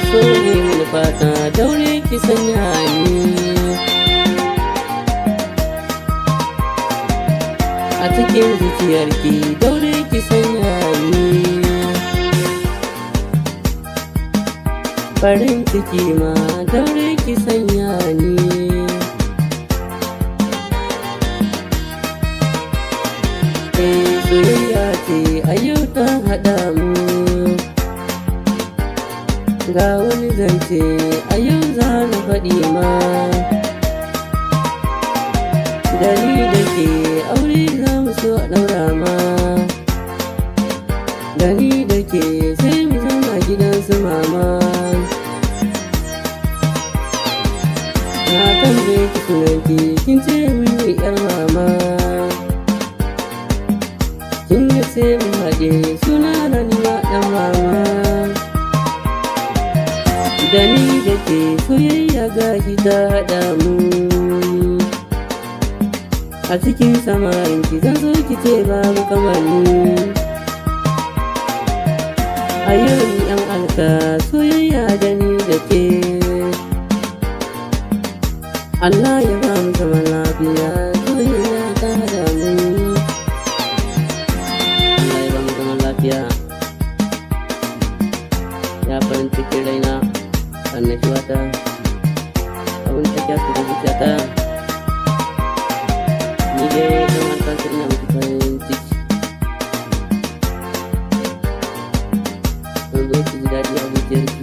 So ne mini fata daure ki sanya ni a cikin zuciyarki, daure ki sanya ni farin ciki ma, daure ki sanya ni soyayya ce a yau ta haɗa mu, ga wani zance a yau za na faɗi ma, da ni da ke aure za mu so a ɗaura ma, da ni da ke sai mu zama gidan su mama. Na tambaye ki sunanki kin ce min ne yar mama, kin yi sai mu haɗe suna na ni ma ɗan mama. Da ni da ke soyayya gashi ta haɗa mu, a cikin samarinki zan zo ki ce babu kamar ni. A yau ni yan alka soyayya da ni da ke, Allah ya ba mu zaman lafiya, soyayya ta haɗa mu. Allah ya ba mu zaman lafiya, ya farin cikin raina, annashuwata, abin da take so da zuciyata. Ni dai don harkar ina muku farin ciki, zan zo ki ji daɗi a zuciyarki.